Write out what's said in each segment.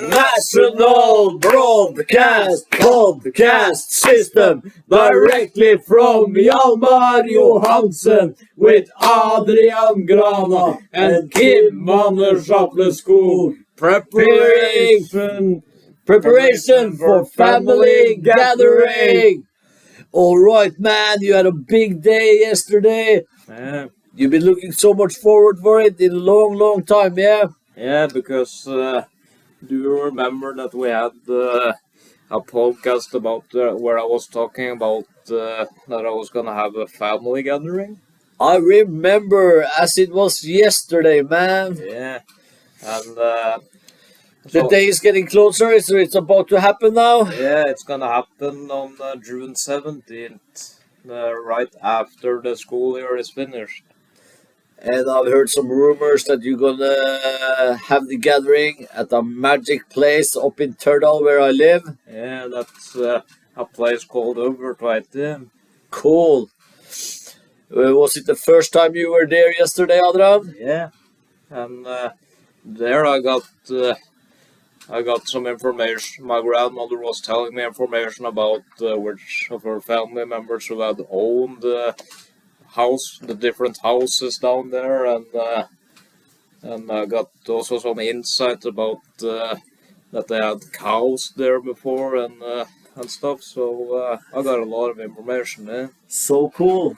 National Broadcast Podcast System directly from Hjalmar Johansen with Adrian Grana and Kim Mannerschapple School. Preparation for family gathering. All right, man, you had a big day yesterday. Yeah. You've been looking so much forward for it in a long time, yeah? Yeah, because do you remember that we had a podcast about where I was talking about that I was gonna have a family gathering? I remember as it was yesterday, man. Yeah, and The day is getting closer, so it's about to happen now. yeah, it's gonna happen on June 17th, right after the school year is finished. And I've heard some rumors that you're gonna have the gathering at a magic place up in Tørdal where I live. Yeah, that's a place called Øvre-Tveit. Yeah. Cool. Was it the first time you were there yesterday, Adrian? Yeah, and there I got some information. My grandmother was telling me information about which of her family members who had owned the different houses down there, and I got also some insight about that they had cows there before and stuff. So I got a lot of information. Eh? So cool.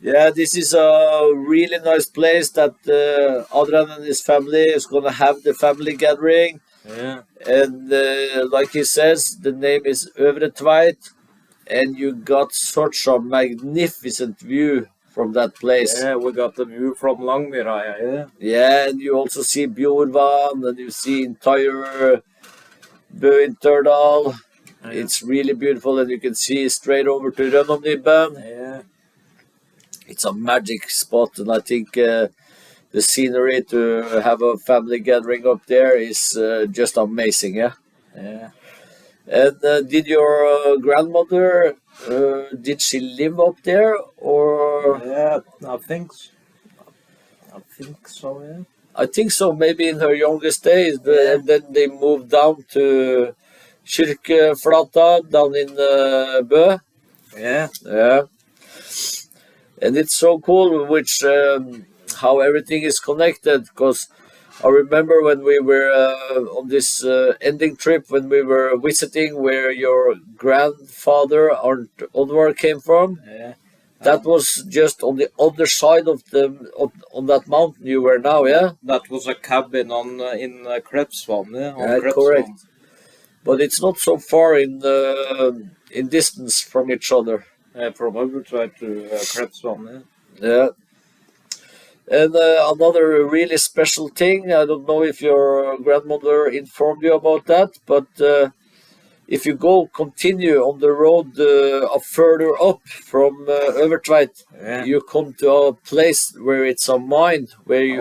Yeah, this is a really nice place that Adrian and his family is gonna have the family gathering. Yeah. And like he says, the name is Øvre-Tveit, and you got such a magnificent view from that place. Yeah, we got the view from Langmyra. Yeah. Yeah, and you also see Bjorvann, and you see entire Bø in Tørdal. Yeah. It's really beautiful, and you can see straight over to Rønnomnibben. Yeah. It's a magic spot, and I think the scenery to have a family gathering up there is just amazing, yeah? Yeah. And did your grandmother, did she live up there, or? Yeah, I think so. Yeah. I think so, maybe in her youngest days, and then they moved down to Kyrkjeflata down in Bø. Yeah. Yeah. And it's so cool how everything is connected, because I remember when we were on this ending trip, when we were visiting where your grandfather Arnt Oddvar came from. Yeah. That was just on the other side of on that mountain you were now, yeah? That was a cabin in Krepsvann, yeah? Yeah, correct. But it's not so far in distance from each other. From Øvre-Tveit to Krepsvann, yeah. Yeah. And another really special thing, I don't know if your grandmother informed you about that, but if you continue on the road further up from Øvre-Tveit, Yeah. you come to a place where it's a mine, where you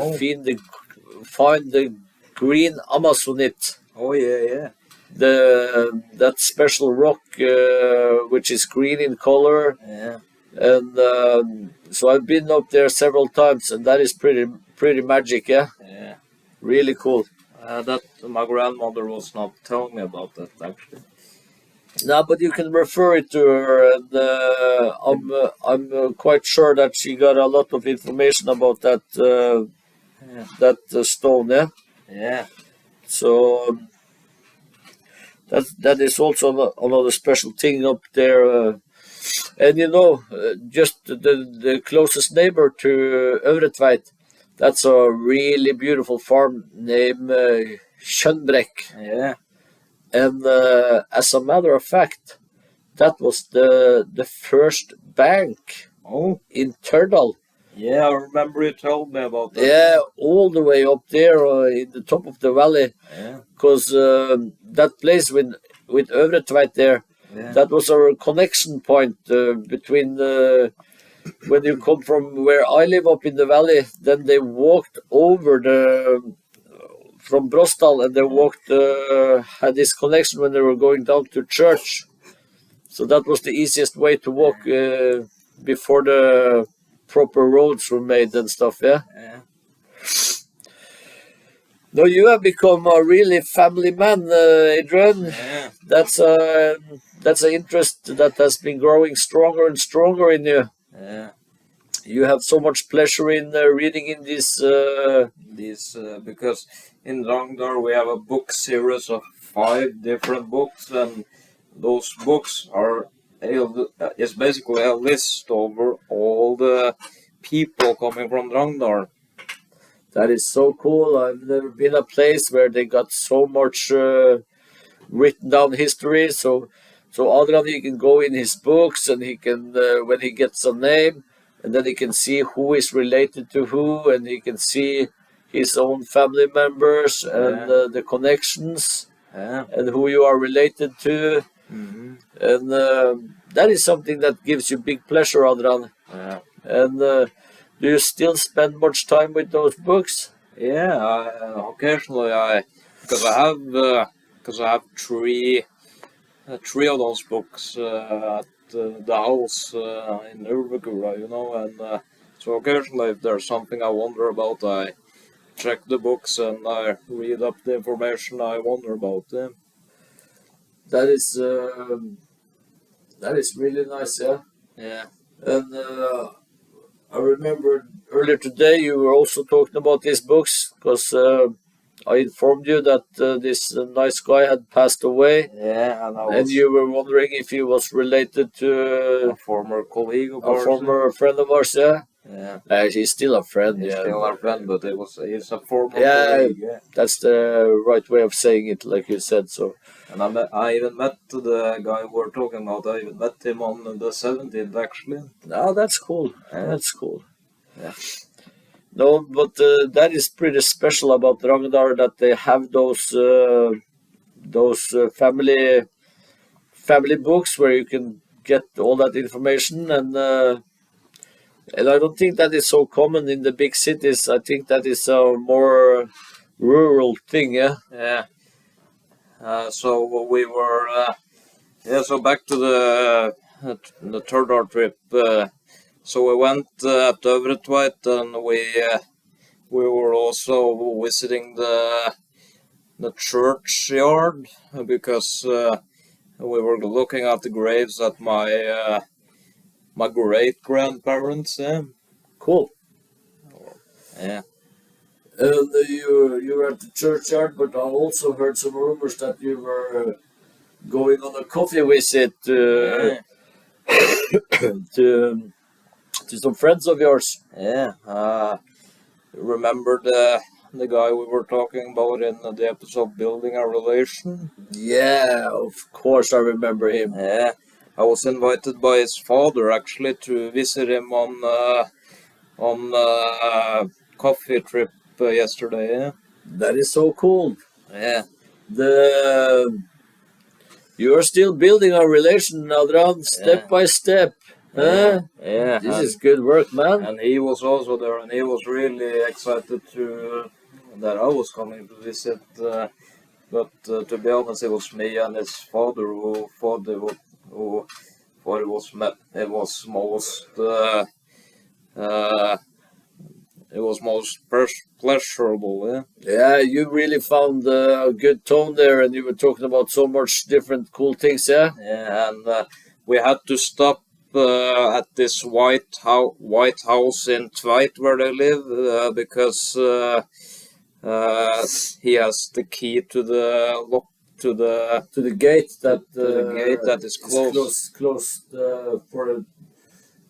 find the green Amazonite. Oh, yeah. That special rock which is green in color. Yeah. And so I've been up there several times, and that is pretty magic, yeah? Yeah. Really cool. That my grandmother was not telling me about that, actually. No, but you can refer it to her, and I'm quite sure that she got a lot of information about that stone, yeah? Yeah. So that is also another special thing up there. And just the closest neighbor to Øvre-Tveit, that's a really beautiful farm named Skjønbrekk. Yeah. And as a matter of fact, that was the first bank in Tørdal. Yeah, I remember you told me about that. Yeah, all the way up there in the top of the valley. Yeah. Because that place with Øvre-Tveit there, Yeah. that was our connection point between when you come from where I live up in the valley, then they walked over from Brosdal, and they had this connection when they were going down to church. So that was the easiest way to walk before the proper roads were made and stuff, yeah? Yeah. No, you have become a really family man, Adrian. Yeah. That's an interest that has been growing stronger and stronger in you. Yeah. You have so much pleasure in reading in this. Because in Drangdal we have a book series of 5 different books, and those books is basically a list over all the people coming from Drangdal. That is so cool. I've never been a place where they got so much written down history. So Adrian, he can go in his books and he can when he gets a name, and then he can see who is related to who, and he can see his own family members and the connections and who you are related to. And that is something that gives you big pleasure, Adrian. Yeah. And do you still spend much time with those books? Yeah, occasionally because I have three of those books at the house in Øvre-Tveit, and so occasionally if there's something I wonder about, I check the books and I read up the information I wonder about. That is really nice, yeah. Yeah. And I remember earlier today you were also talking about these books because I informed you that this nice guy had passed away. Yeah, And you were wondering if he was related to a former colleague of a ours. former friend of ours, yeah. Yeah. He's still a friend, He's yeah. still our friend, but he's a former Yeah, colleague. Yeah. that's the right way of saying it, like you said. So, And I even met the guy we're talking about. I even met him on the 17th, actually. oh, that's cool. Yeah. That's cool. Yeah. No, but that is pretty special about Ragnar that they have those family books where you can get all that information, and I don't think that is so common in the big cities. I think that is a more rural thing, yeah. Yeah. So we were. So back to the Tørdal trip. So we went at Øvre-Tveit, and we were also visiting the churchyard because we were looking at the graves at my great grandparents. Cool. Yeah. And you were at the churchyard, but I also heard some rumors that you were going on a coffee visit to some friends of yours. Yeah. Remember the guy we were talking about in the episode Building a Relation? Yeah, of course I remember him. Yeah. I was invited by his father actually to visit him on coffee trip yesterday. Yeah. That is so cool. Yeah. You're still building a relation, Adrian, step by step. Huh? Yeah. This is good work, man. And he was also there, and he was really excited that I was coming to visit. But to be honest, it was me and his father who thought it was most pleasurable. Yeah. Yeah, you really found a good tone there, and you were talking about so much different cool things, yeah? Yeah, and we had to stop at this white house in Tveit where they live because he has the key to the lock to the gate that is closed. closed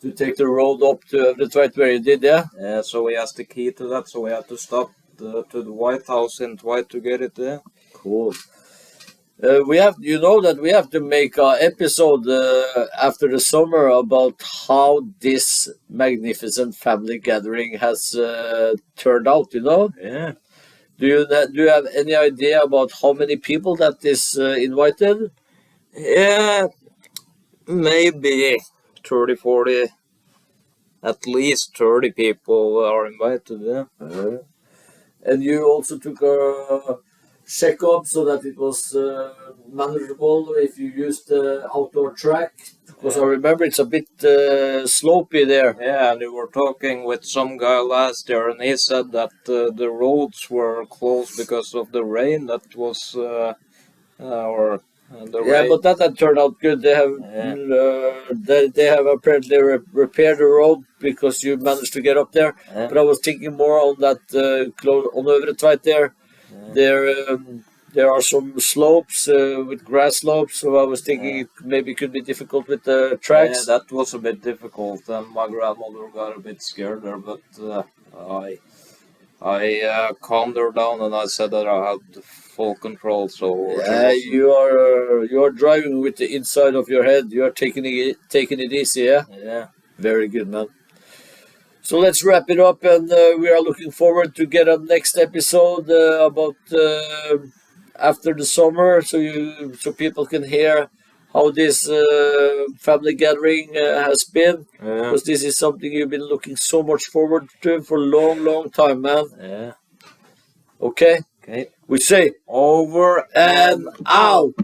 to take the road up to Øvre-Tveit where you did, yeah? Yeah, so he has the key to that, so we had to stop to the White House in Tveit to get it there. Cool. We have to make an episode after the summer about how this magnificent family gathering has turned out. Yeah. Do you have any idea about how many people that is invited? Yeah, maybe 30, 40. At least 30 people are invited. Yeah. And you also took check up so that it was manageable if you used the outdoor track. Because I remember it's a bit slopey there. Yeah, and we were talking with some guy last year, and he said that the roads were closed because of the rain that was, or the Yeah, rain. but that turned out good. They have they have apparently repaired the road because you managed to get up there. Yeah. But I was thinking more on that on Øvre-Tveit there. There are some slopes with grass slopes, so I was thinking it maybe could be difficult with the tracks. Yeah, that was a bit difficult, and my grandmother got a bit scared there, but I calmed her down and I said that I had full control. So Yeah, you are driving with the inside of your head. You are taking it easy, yeah. Yeah. Very good, man. So let's wrap it up, and we are looking forward to get a next episode about after the summer, so people can hear how this family gathering has been. Yeah. Because this is something you've been looking so much forward to for a long, long time, man. Yeah. Okay? Okay. We say Over and out.